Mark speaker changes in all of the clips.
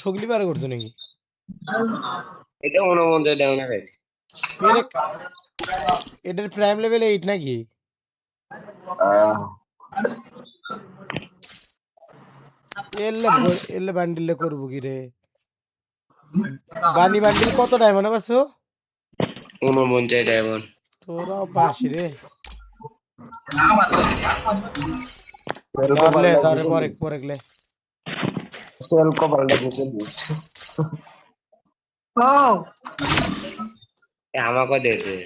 Speaker 1: সগলি পারে করছো নাকি?
Speaker 2: এটা অনুমোদন দেও না ভাই।
Speaker 1: এটার প্রাইম লেভেল 8 নাকি? এলে বান্ডিলে করবো কি রে? বানি বান্ডিল কত ডায়মন্ড পাচ্ছো?
Speaker 2: 49 ডায়মন্ড।
Speaker 1: তোরাও পাসি রে। ধরলে ধরে পরে
Speaker 3: সেল কভারটা দিতে
Speaker 4: ও
Speaker 2: আমাকে দে দে।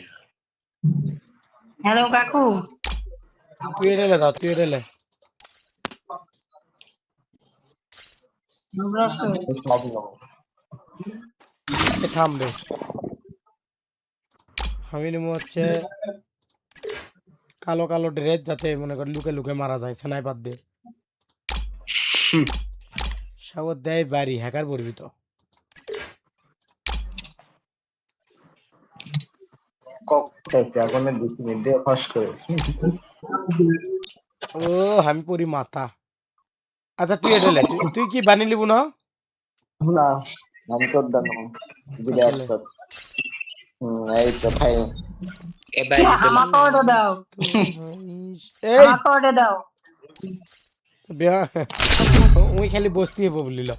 Speaker 4: হ্যালো কাকু
Speaker 1: তুই এলে থামবে। আমি নিমো হচ্ছে কালো কালো ড্রেস, যাতে মনে কর লুকে লুকে মারা যায় স্নাইপার দিয়ে। সাগর দেয় বাড়ি হ্যাকার পড়বি তো। ও আমি পড়ি মাথা। আচ্ছা তুই এটা তুই কি বানি লিবু না?
Speaker 3: না আমি তো দানো বিরাট তো এই তো ভাই
Speaker 2: এবার
Speaker 4: আমাকে অর্ডার দাও
Speaker 1: এই
Speaker 4: আমাকে অর্ডার দাও
Speaker 1: বিয়া ওই খালি বসতি বলিল।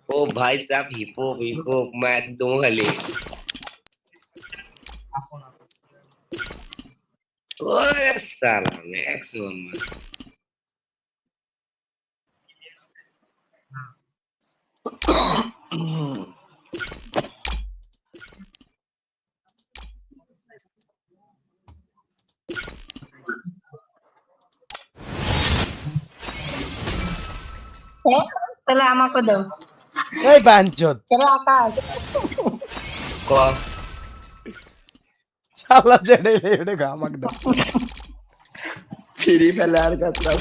Speaker 2: ओ भाई साहब हिपो हिपो मैं दो खाली ओए साला मैक्सिमम
Speaker 4: তাহলে আমাকে দাও
Speaker 1: এই বাঞ্চদ
Speaker 4: তাহলে আকাশ
Speaker 2: को
Speaker 1: শালা জেডে এডে গামাক দাও
Speaker 3: ফ্রি ফেলে আর কাছে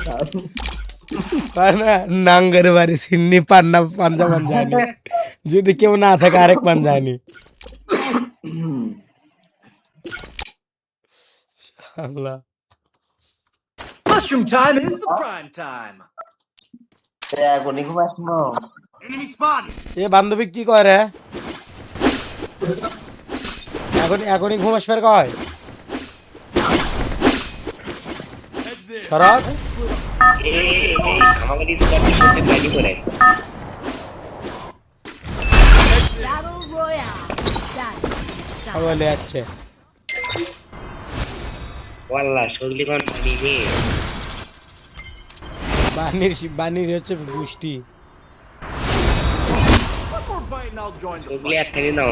Speaker 1: পানা নাঙ্গের বাড়ি সিন্নি পান্না পাঞ্জা পাঞ্জানি যদি কেউ না থাকে আরেক পাঞ্জানি। শালা
Speaker 5: Mushroom time is the prime time.
Speaker 3: এখনই ঘুমাস না
Speaker 5: Enemy spotted.
Speaker 1: এ বান্ধবী কি কয় রে? এখনই ঘুমাস ফের কয় শরৎ
Speaker 2: ए हमारी इसका शूट रेडी हो रहा है
Speaker 6: Battle Royale.
Speaker 1: বলে যাচ্ছে
Speaker 2: वाला शोगली कौन बनी है
Speaker 1: বানির হচ্ছে পুষ্টি।
Speaker 5: One more bite and I'll join the
Speaker 2: शोगली
Speaker 5: fight.
Speaker 2: अच्छा नहीं ना